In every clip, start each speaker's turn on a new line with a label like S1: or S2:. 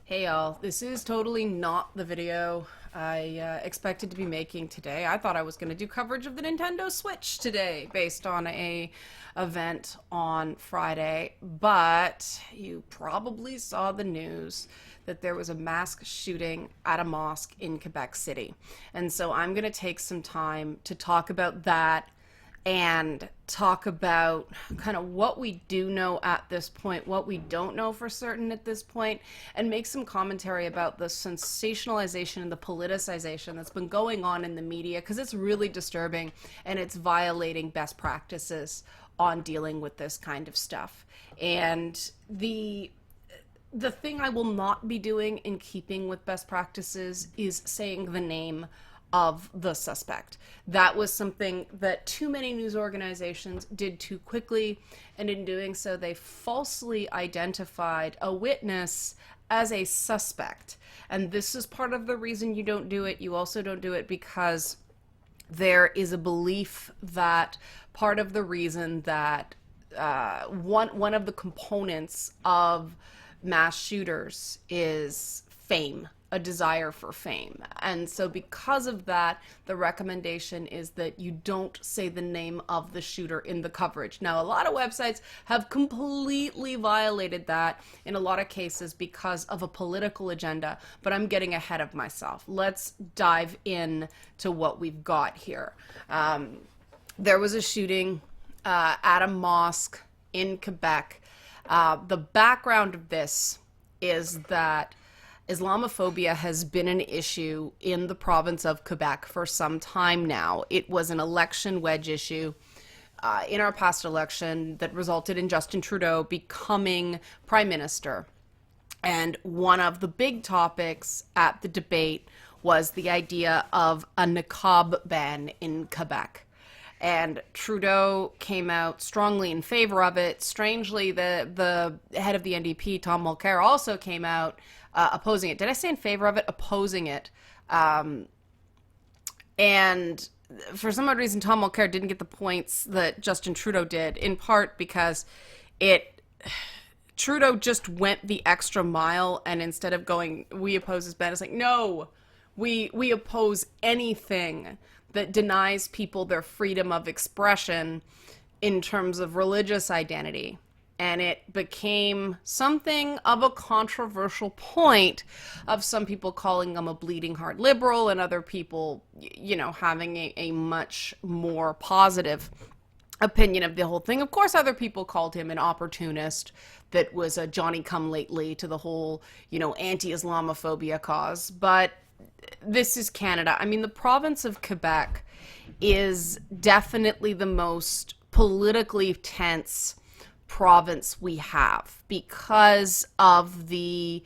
S1: Hey y'all, this is totally not the video I expected to be making today. I thought I was going to do coverage of the Nintendo Switch today based on a event on Friday, but you probably saw the news that there was a mass shooting at a mosque in Quebec City. And so I'm going to take some time to talk about that and talk about kind of what we do know at this point, what we don't know for certain at this point, and make some commentary about the sensationalization and the politicization that's been going on in the media, because it's really disturbing and it's violating best practices on dealing with this kind of stuff. And the thing I will not be doing in keeping with best practices is saying the name of the suspect. That was something that too many news organizations did too quickly, and in doing so, they falsely identified a witness as a suspect. And this is part of the reason you don't do it. You also don't do it because there is a belief that part of the reason that one of the components of mass shooters is fame, a desire for fame. And so because of that, the recommendation is that you don't say the name of the shooter in the coverage. Now, a lot of websites have completely violated that in a lot of cases because of a political agenda, but I'm getting ahead of myself. Let's dive in to what we've got here. There was a shooting at a mosque in Quebec. The background of this is that Islamophobia has been an issue in the province of Quebec for some time now. It was an election wedge issue in our past election that resulted in Justin Trudeau becoming prime minister. And one of the big topics at the debate was the idea of a niqab ban in Quebec. And Trudeau came out strongly in favor of it. Strangely, the head of the NDP, Tom Mulcair, also came out opposing it. Did I say in favor of it? Opposing it. And for some odd reason, Tom Mulcair didn't get the points that Justin Trudeau did, in part because Trudeau just went the extra mile, and instead of going, we oppose this ban, it's like, no, we oppose anything that denies people their freedom of expression in terms of religious identity. And it became something of a controversial point of some people calling him a bleeding heart liberal and other people, having a much more positive opinion of the whole thing. Of course, other people called him an opportunist that was a Johnny-come-lately to the whole, anti-Islamophobia cause. But this is Canada. I mean, the province of Quebec is definitely the most politically tense province we have because of the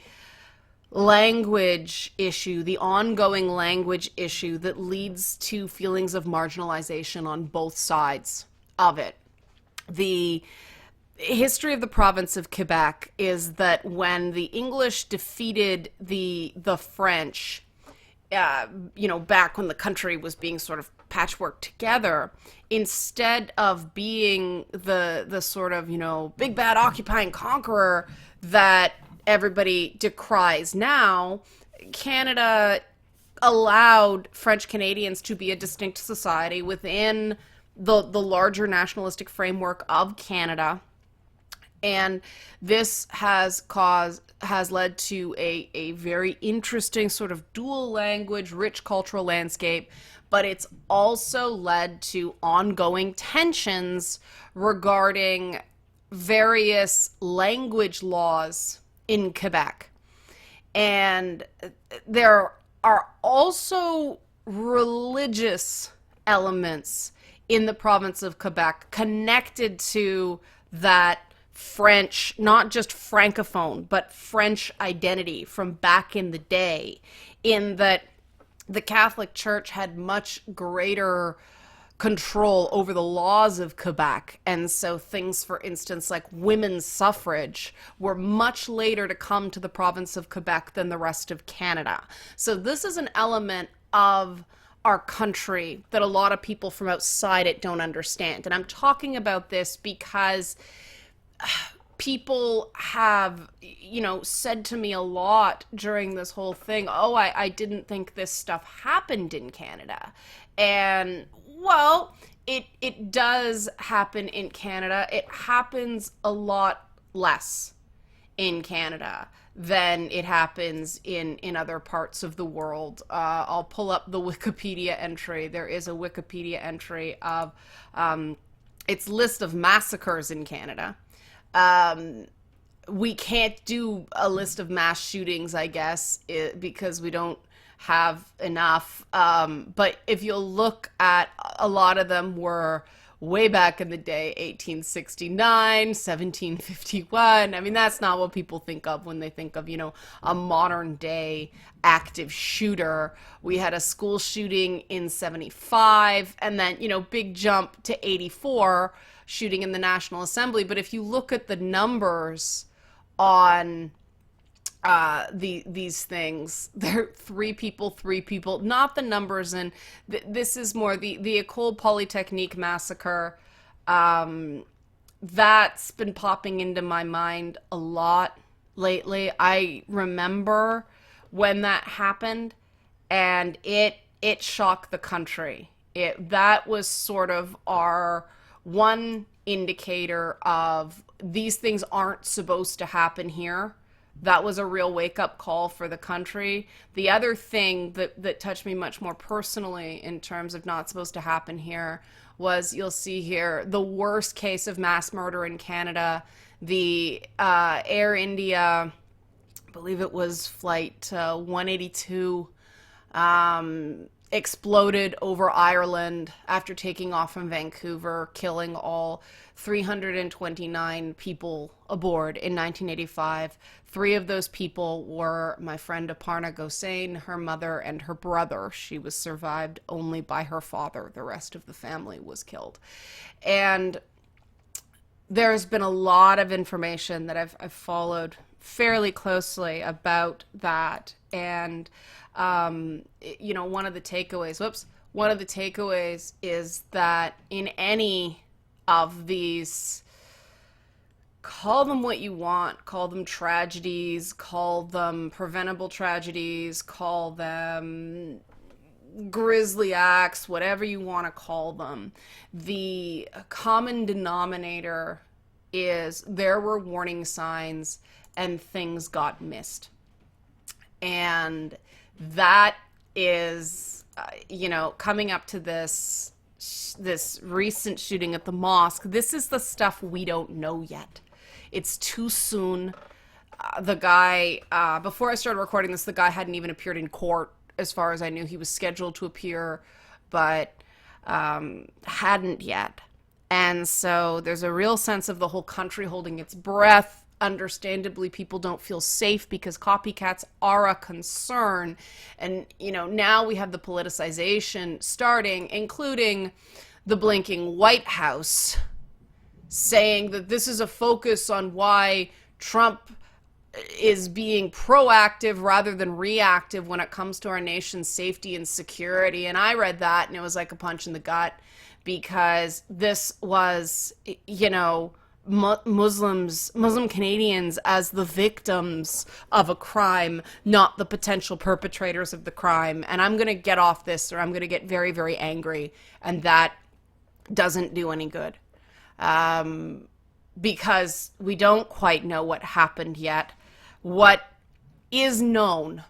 S1: language issue, the ongoing language issue that leads to feelings of marginalization on both sides of it. The history of the province of Quebec is that when the English defeated the French, back when the country was being sort of patchworked together, instead of being the sort of, big bad occupying conqueror that everybody decries now, Canada allowed French Canadians to be a distinct society within the larger nationalistic framework of Canada. And this has led to a very interesting sort of dual language, rich cultural landscape, but it's also led to ongoing tensions regarding various language laws in Quebec. And there are also religious elements in the province of Quebec connected to that French, not just francophone, but French identity from back in the day, in that the Catholic Church had much greater control over the laws of Quebec. And so things, for instance, like women's suffrage were much later to come to the province of Quebec than the rest of Canada. So this is an element of our country that a lot of people from outside it don't understand. And I'm talking about this because people have, said to me a lot during this whole thing, oh, I didn't think this stuff happened in Canada. And, well, it does happen in Canada. It happens a lot less in Canada than it happens in other parts of the world. I'll pull up the Wikipedia entry. There is a Wikipedia entry of its list of massacres in Canada. We can't do a list of mass shootings, I guess, because we don't have enough. But if you look at, a lot of them were way back in the day, 1869, 1751. I mean, that's not what people think of when they think of, a modern day active shooter. We had a school shooting in 75, and then, big jump to 84, shooting in the National Assembly. But if you look at the numbers on these things, they're three people, not the numbers. And this is more the École Polytechnique massacre. That's been popping into my mind a lot lately. I remember when that happened, and it shocked the country. That was sort of our one indicator of these things aren't supposed to happen here. That was a real wake-up call for the country. The other thing that touched me much more personally in terms of not supposed to happen here was, you'll see here, the worst case of mass murder in Canada. The Air India, I believe it was flight 182, exploded over Ireland after taking off from Vancouver, killing all 329 people aboard in 1985. 3 of those people were my friend Aparna Gosain, her mother, and her brother. She was survived only by her father. The rest of the family was killed. And there's been a lot of information that I've followed fairly closely about that. And one of the takeaways is that in any of these, call them what you want, call them tragedies, call them preventable tragedies, call them grisly acts, whatever you want to call them, the common denominator is there were warning signs and things got missed. And that is, coming up to this recent shooting at the mosque, this is the stuff we don't know yet. It's too soon. The guy, before I started recording this, the guy hadn't even appeared in court, as far as I knew. He was scheduled to appear, but hadn't yet. And so there's a real sense of the whole country holding its breath. Understandably, people don't feel safe because copycats are a concern. And, now we have the politicization starting, including the blinking White House saying that this is a focus on why Trump is being proactive rather than reactive when it comes to our nation's safety and security. And I read that, and it was like a punch in the gut, because this was, Muslim Canadians as the victims of a crime, not the potential perpetrators of the crime. And I'm going to get off this, or I'm going to get very, very angry. And that doesn't do any good. Because we don't quite know what happened yet. What is known,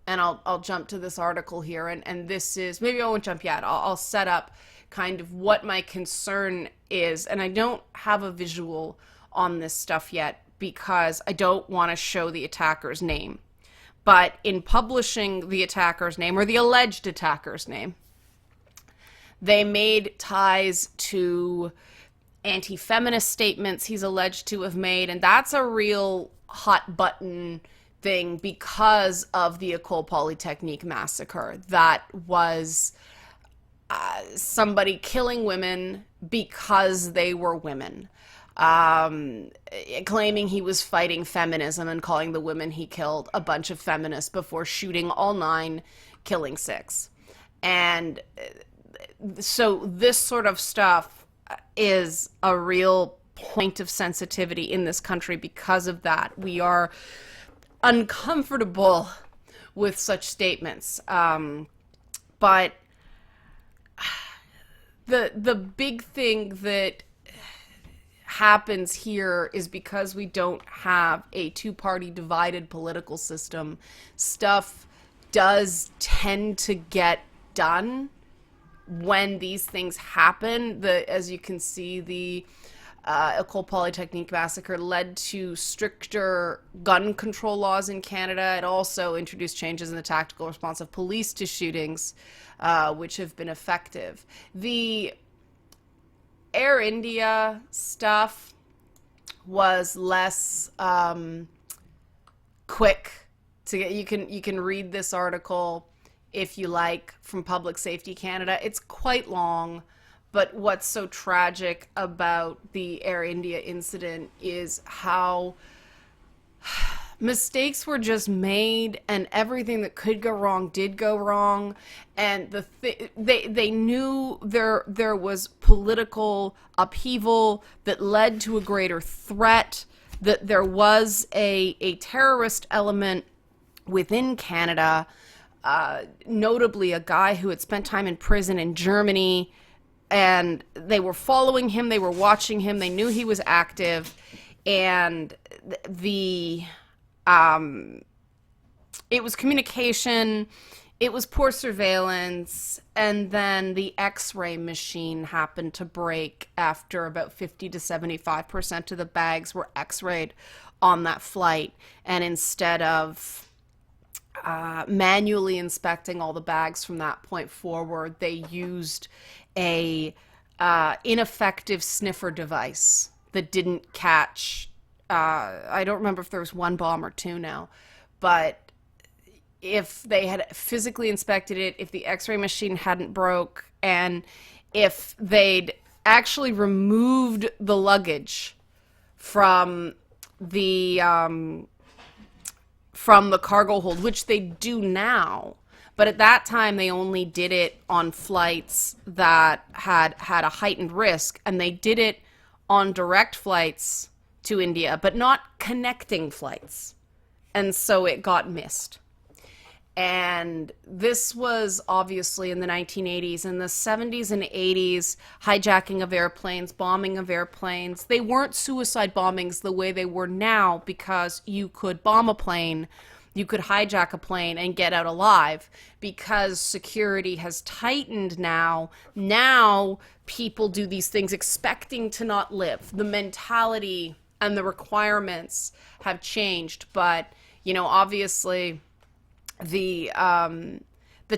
S1: and I'll jump to this article here, and this is, maybe I won't jump yet. I'll set up kind of what my concern is, and I don't have a visual on this stuff yet because I don't want to show the attacker's name. But in publishing the attacker's name, or the alleged attacker's name, they made ties to anti-feminist statements he's alleged to have made, and that's a real hot button thing because of the École Polytechnique massacre. That was somebody killing women because they were women, claiming he was fighting feminism and calling the women he killed a bunch of feminists before shooting all 9, killing 6. And so this sort of stuff is a real point of sensitivity in this country because of that. We are uncomfortable with such statements. But the big thing that happens here is because we don't have a two-party divided political system, stuff does tend to get done when these things happen. As you can see, the Ecole Polytechnique massacre led to stricter gun control laws in Canada. It also introduced changes in the tactical response of police to shootings, which have been effective. The Air India stuff was less quick to get. You can read this article if you like from Public Safety Canada. It's quite long, but what's so tragic about the Air India incident is how mistakes were just made, and everything that could go wrong did go wrong. And they knew there was political upheaval that led to a greater threat, that there was a terrorist element within Canada, notably a guy who had spent time in prison in Germany, and they were following him, they were watching him, they knew he was active, and it was communication, it was poor surveillance, and then the X-ray machine happened to break after about 50 to 75% of the bags were X-rayed on that flight. And instead of manually inspecting all the bags from that point forward, they used a ineffective sniffer device that didn't catch. I don't remember if there was one bomb or two now, but if they had physically inspected it, if the X-ray machine hadn't broke, and if they'd actually removed the luggage from the cargo hold, which they do now, but at that time they only did it on flights that had a heightened risk, and they did it on direct flights to India, but not connecting flights. And so it got missed. And this was obviously in the 1980s. In the 70s and 80s, hijacking of airplanes, bombing of airplanes, they weren't suicide bombings the way they were now, because you could bomb a plane, you could hijack a plane and get out alive, because security has tightened now. Now people do these things expecting to not live. The mentality and the requirements have changed, but obviously the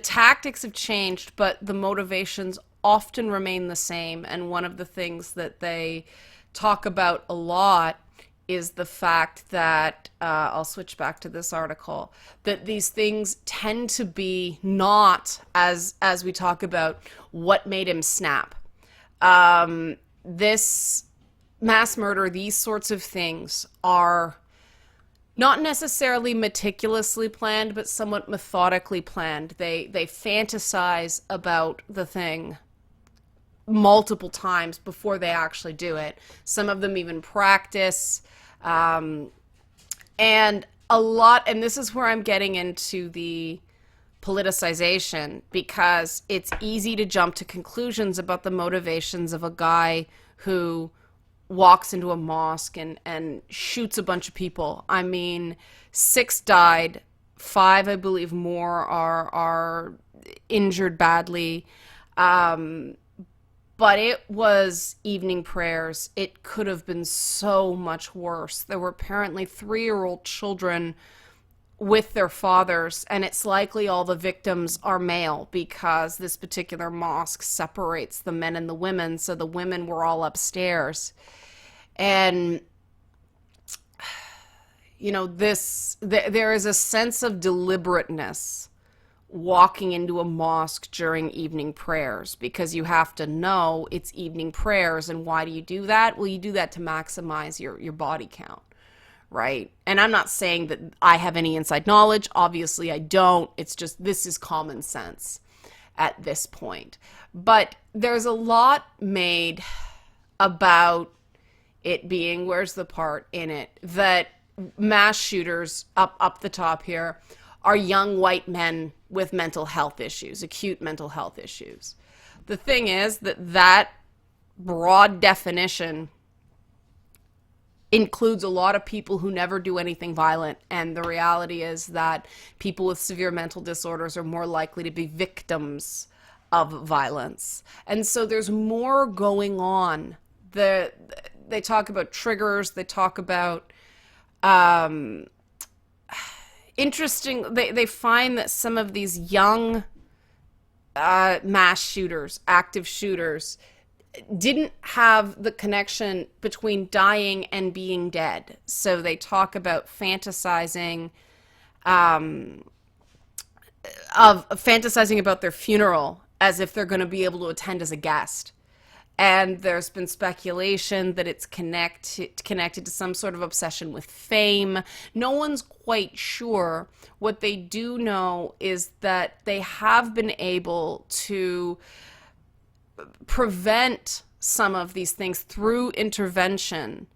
S1: tactics have changed, but the motivations often remain the same. And one of the things that they talk about a lot is the fact that I'll switch back to this article, that these things tend to be not, as we talk about what made him snap. This mass murder, these sorts of things are not necessarily meticulously planned, but somewhat methodically planned. They fantasize about the thing multiple times before they actually do it. Some of them even practice. And a lot, and this is where I'm getting into the politicization, because it's easy to jump to conclusions about the motivations of a guy who walks into a mosque and shoots a bunch of people. I mean, 6 died, 5, I believe, more are injured badly. But it was evening prayers. It could have been so much worse. There were apparently 3-year-old children with their fathers, and it's likely all the victims are male, because this particular mosque separates the men and the women, so the women were all upstairs. And there is a sense of deliberateness walking into a mosque during evening prayers, because you have to know it's evening prayers. And why do you do that? Well, you do that to maximize your body count, right? And I'm not saying that I have any inside knowledge. Obviously, I don't. It's just, this is common sense at this point. But there's a lot made about It being, where's the part in it, that mass shooters, up the top here, are young white men with mental health issues, acute mental health issues. The thing is that broad definition includes a lot of people who never do anything violent, and the reality is that people with severe mental disorders are more likely to be victims of violence. And so there's more going on. They talk about triggers, they talk about interesting, they find that some of these young mass shooters, active shooters, didn't have the connection between dying and being dead. So they talk about fantasizing fantasizing about their funeral as if they're going to be able to attend as a guest. And there's been speculation that it's connected to some sort of obsession with fame. No one's quite sure. What they do know is that they have been able to prevent some of these things through intervention,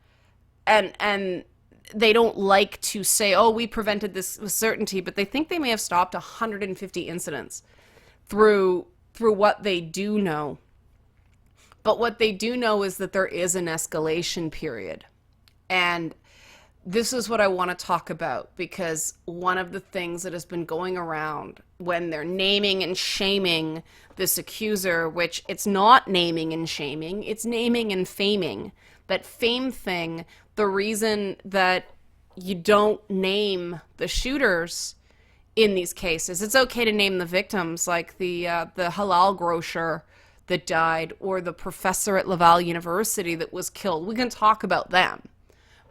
S1: and they don't like to say, oh, we prevented this with certainty, but they think they may have stopped 150 incidents through what they do know. But what they do know is that there is an escalation period. And this is what I want to talk about, because one of the things that has been going around when they're naming and shaming this accuser, which it's not naming and shaming, it's naming and faming. That fame thing, the reason that you don't name the shooters in these cases, it's okay to name the victims, like the halal grocer that died, or the professor at Laval University that was killed. We can talk about them,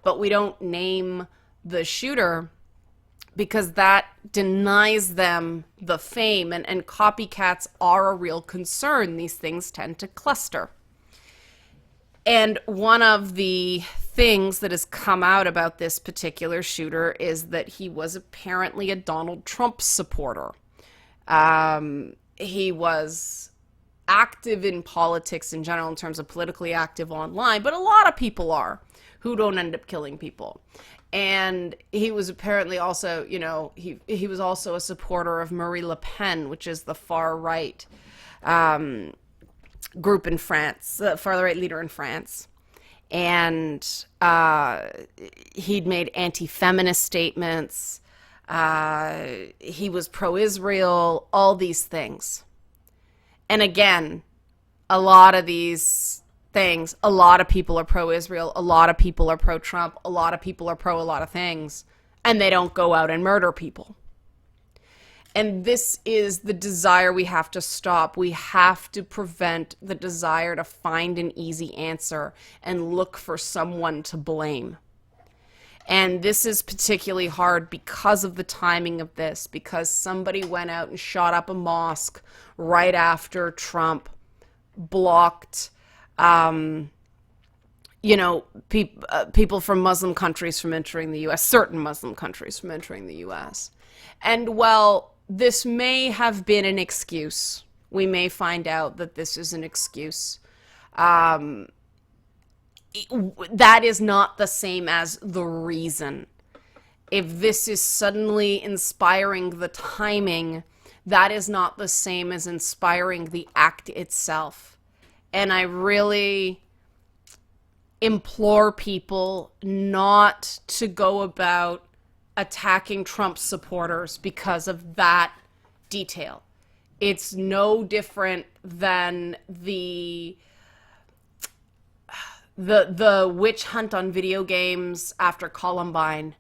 S1: but we don't name the shooter because that denies them the fame, and copycats are a real concern. These things tend to cluster. And one of the things that has come out about this particular shooter is that he was apparently a Donald Trump supporter. He was active in politics in general, in terms of politically active online, but a lot of people are who don't end up killing people. And he was apparently also, he was also a supporter of Marie Le Pen, which is the far right group in France, the far right leader in France. And he'd made anti-feminist statements. He was pro-Israel, all these things. And again, a lot of these things, a lot of people are pro-Israel, a lot of people are pro-Trump, a lot of people are pro a lot of things, and they don't go out and murder people. And this is the desire we have to stop. We have to prevent the desire to find an easy answer and look for someone to blame. And this is particularly hard because of the timing of this, because somebody went out and shot up a mosque right after Trump blocked, people from Muslim countries from entering the U.S., certain Muslim countries from entering the U.S. And while this may have been an excuse, we may find out that this is an excuse, that is not the same as the reason. If this is suddenly inspiring the timing, that is not the same as inspiring the act itself. And I really implore people not to go about attacking Trump supporters because of that detail. It's no different than the witch hunt on video games after Columbine,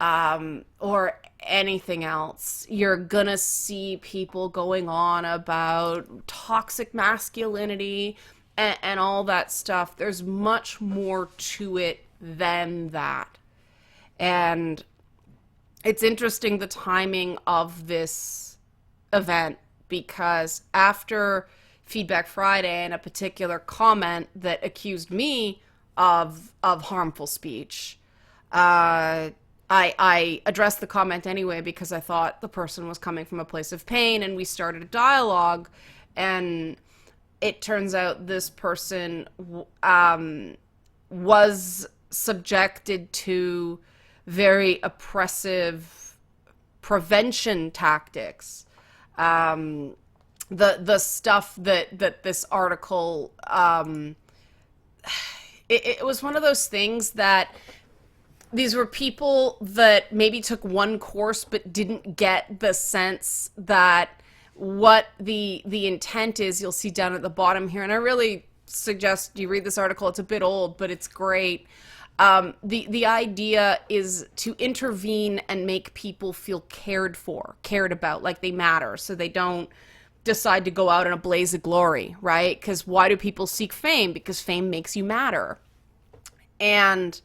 S1: or anything else. You're gonna see people going on about toxic masculinity and all that stuff. There's much more to it than that. And it's interesting, the timing of this event, because after Feedback Friday and a particular comment that accused me of harmful speech, I addressed the comment anyway because I thought the person was coming from a place of pain, and we started a dialogue. And it turns out this person was subjected to very oppressive prevention tactics. The stuff that this article, it was one of those things that these were people that maybe took one course but didn't get the sense that what the intent is. You'll see down at the bottom here, and I really suggest you read this article. It's a bit old, but it's great. The idea is to intervene and make people feel cared for, cared about, like they matter, so they don't decide to go out in a blaze of glory, right? Because why do people seek fame? Because fame makes you matter. And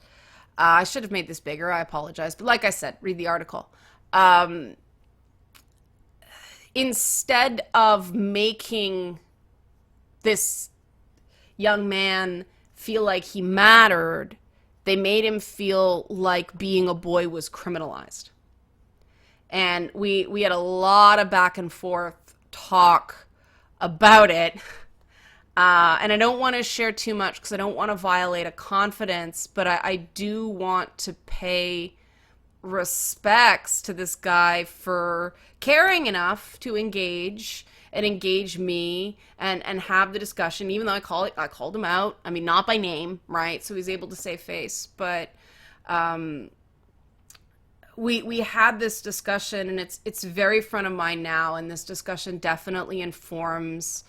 S1: I should have made this bigger. I apologize. But like I said, read the article. Instead of making this young man feel like he mattered, they made him feel like being a boy was criminalized. And we had a lot of back and forth talk about it. And I don't want to share too much because I don't want to violate a confidence, but I do want to pay respects to this guy for caring enough to engage me and have the discussion, even though I called him out. I mean, not by name, right? So he's able to save face, but we had this discussion, and it's very front of mind now, and this discussion definitely informs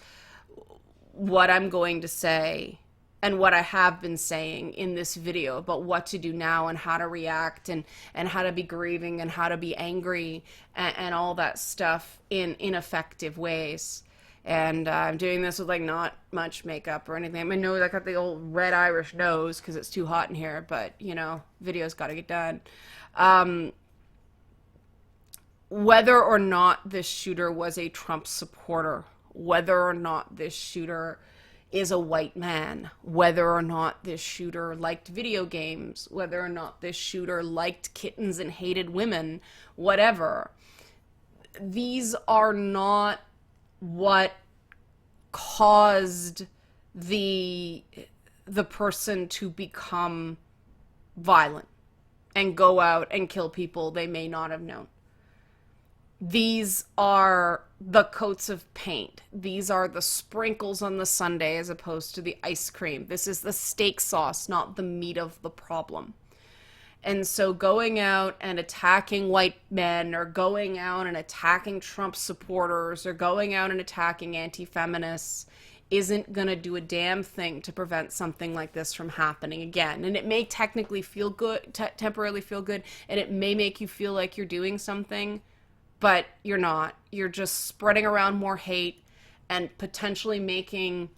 S1: what I'm going to say and what I have been saying in this video about what to do now and how to react and how to be grieving and how to be angry and all that stuff in effective ways. And I'm doing this with like not much makeup or anything. I mean, I got the old red Irish nose because it's too hot in here, but you know, video's got to get done. Whether or not this shooter was a Trump supporter, whether or not this shooter is a white man, whether or not this shooter liked video games, whether or not this shooter liked kittens and hated women, whatever. These are not what caused the person to become violent and go out and kill people they may not have known. These are the coats of paint. These are the sprinkles on the sundae as opposed to the ice cream. This is the steak sauce, not the meat of the problem. And so going out and attacking white men, or going out and attacking Trump supporters, or going out and attacking anti-feminists isn't going to do a damn thing to prevent something like this from happening again. And it may technically feel good, temporarily feel good, and it may make you feel like you're doing something, but you're not. You're just spreading around more hate and potentially making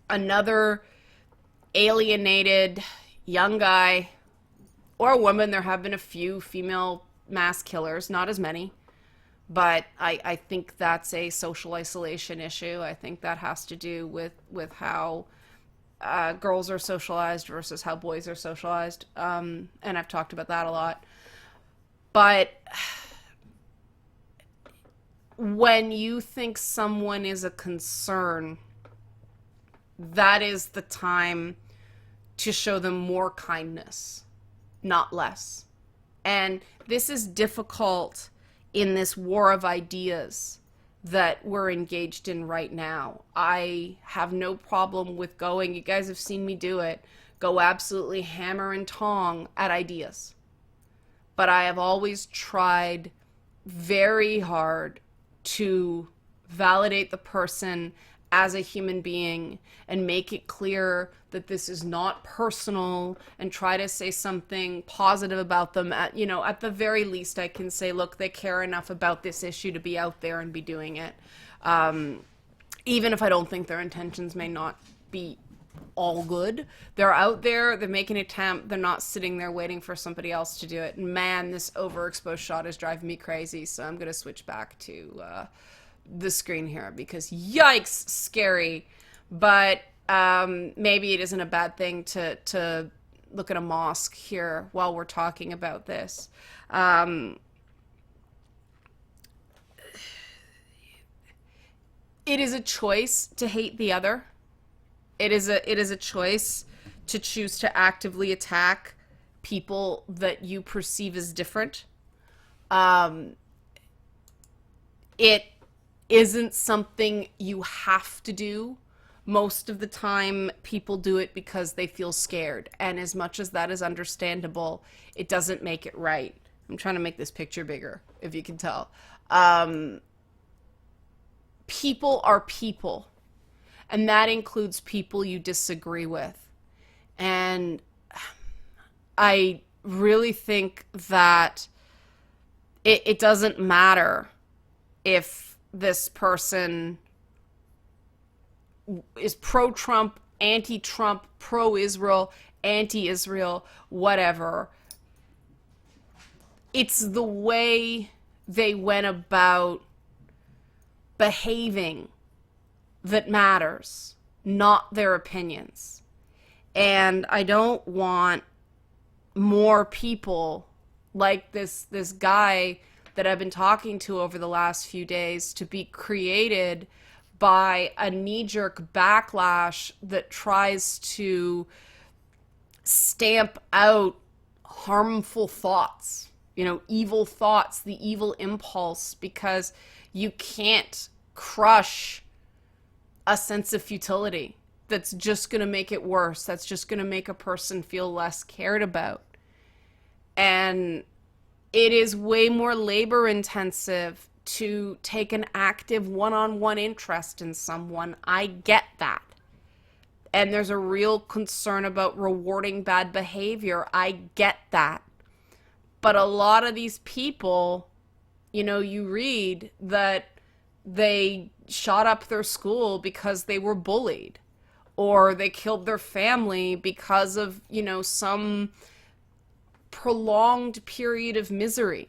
S1: another alienated young guy or woman. There have been a few female mass killers, not as many, but I think that's a social isolation issue. I think that has to do with how girls are socialized versus how boys are socialized, and I've talked about that a lot. But when you think someone is a concern, that is the time to show them more kindness, not less. And this is difficult in this war of ideas that we're engaged in right now. I have no problem with going, you guys have seen me do it, go absolutely hammer and tong at ideas. But I have always tried very hard to validate the person as a human being and make it clear that this is not personal, and try to say something positive about them. At the very least, I can say, look, they care enough about this issue to be out there and be doing it. Even if I don't think their intentions may not be all good, they're out there, they're making an attempt, they're not sitting there waiting for somebody else to do it. And man, this overexposed shot is driving me crazy, so I'm going to switch back to the screen here because yikes, scary. But maybe it isn't a bad thing to look at a mosque here while we're talking about this. It is a choice to hate the other. It is a choice to choose to actively attack people that you perceive as different. It isn't something you have to do. Most of the time, people do it because they feel scared. And as much as that is understandable, it doesn't make it right. I'm trying to make this picture bigger, if you can tell. People are people. And that includes people you disagree with. And I really think that it doesn't matter if this person is pro-Trump, anti-Trump, pro-Israel, anti-Israel, whatever. It's the way they went about behaving that matters, not their opinions. And I don't want more people like this guy that I've been talking to over the last few days to be created by a knee-jerk backlash that tries to stamp out harmful thoughts, evil thoughts, the evil impulse, because you can't crush a sense of futility that's just going to make it worse. That's just going to make a person feel less cared about. And it is way more labor intensive to take an active one-on-one interest in someone. I get that. And there's a real concern about rewarding bad behavior. I get that. But a lot of these people, you read that they shot up their school because they were bullied, or they killed their family because of, some prolonged period of misery.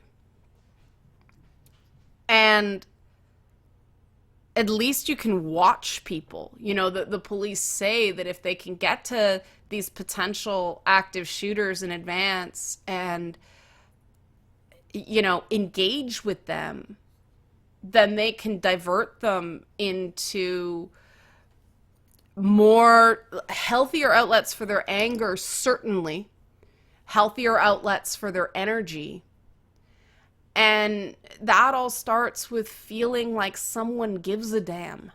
S1: And at least you can watch people. The police say that if they can get to these potential active shooters in advance and, engage with them, then they can divert them into more healthier outlets for their anger, certainly, healthier outlets for their energy. And that all starts with feeling like someone gives a damn.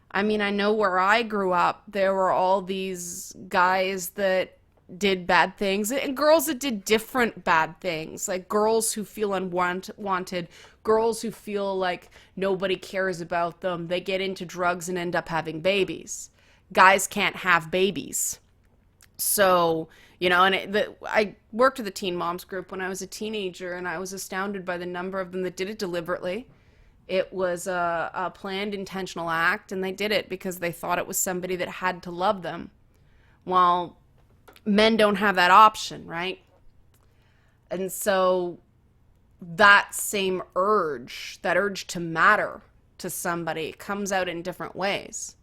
S1: I mean, I know where I grew up, there were all these guys that did bad things, and girls that did different bad things, like girls who feel unwanted, girls who feel like nobody cares about them, they get into drugs and end up having babies. Guys can't have babies. So, I worked with a teen moms group when I was a teenager, and I was astounded by the number of them that did it deliberately. It was a planned, intentional act, and they did it because they thought it was somebody that had to love them. Well, men don't have that option, right? And so that same urge, that urge to matter to somebody, comes out in different ways.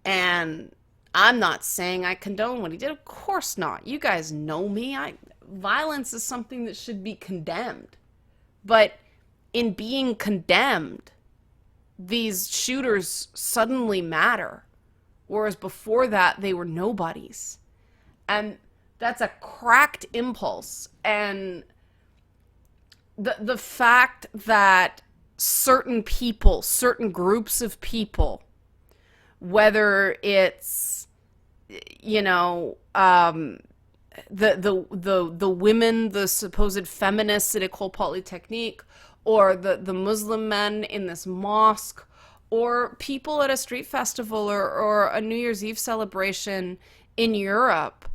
S1: And I'm not saying I condone what he did. Of course not. You guys know me. Violence is something that should be condemned. But in being condemned, these shooters suddenly matter. Whereas before that, they were nobodies. And that's a cracked impulse. And the fact that certain people, certain groups of people, whether it's, the women, the supposed feminists at École Polytechnique, or the Muslim men in this mosque, or people at a street festival or a New Year's Eve celebration in Europe,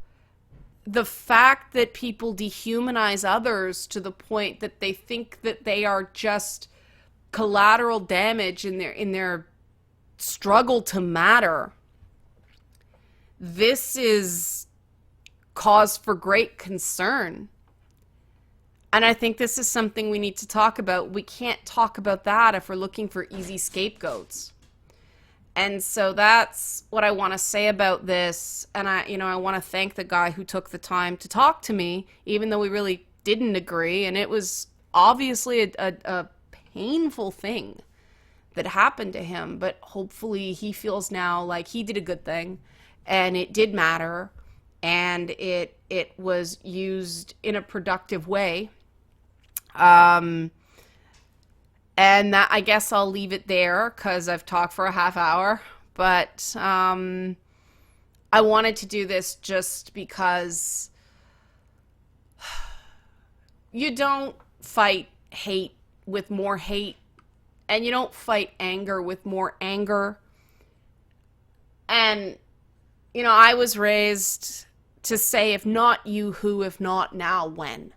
S1: the fact that people dehumanize others to the point that they think that they are just collateral damage in their struggle to matter, this is cause for great concern. And I think this is something we need to talk about. We can't talk about that if we're looking for easy scapegoats. And so that's what I want to say about this. And I want to thank the guy who took the time to talk to me, even though we really didn't agree. And it was obviously a painful thing that happened to him. But hopefully he feels now like he did a good thing. and it did matter, and it was used in a productive way. And that, I guess I'll leave it there because I've talked for a half hour. But I wanted to do this just because you don't fight hate with more hate, and you don't fight anger with more anger. And, you know, I was raised to say, if not you, who? If not now, when?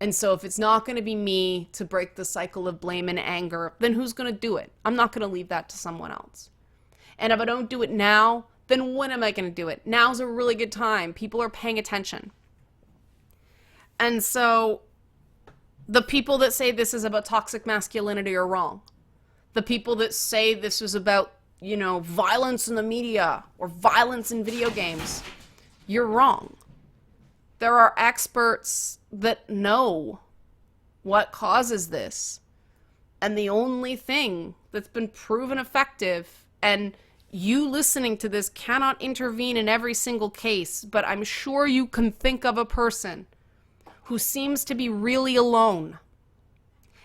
S1: And so if it's not going to be me to break the cycle of blame and anger, then who's going to do it? I'm not going to leave that to someone else. And if I don't do it now, then when am I going to do it? Now's a really good time. People are paying attention. And so the people that say this is about toxic masculinity are wrong. The people that say this is about, you know, violence in the media or violence in video games, you're wrong. There are experts that know what causes this. And the only thing that's been proven effective, and you listening to this cannot intervene in every single case, but I'm sure you can think of a person who seems to be really alone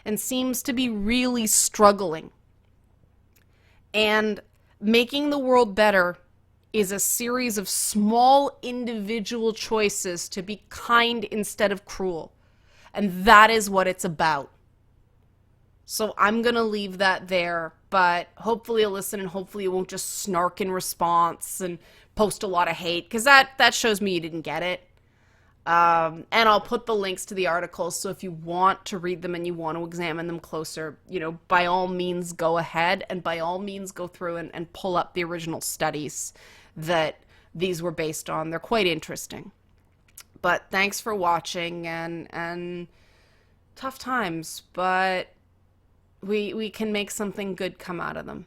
S1: and seems to be really struggling. And making the world better is a series of small individual choices to be kind instead of cruel. And that is what it's about. So I'm going to leave that there, but hopefully you'll listen, and hopefully you won't just snark in response and post a lot of hate, because that shows me you didn't get it. And I'll put the links to the articles, so if you want to read them and you want to examine them closer, you know, by all means go ahead, and by all means go through and pull up the original studies that these were based on. They're quite interesting. But thanks for watching, and tough times, but we can make something good come out of them.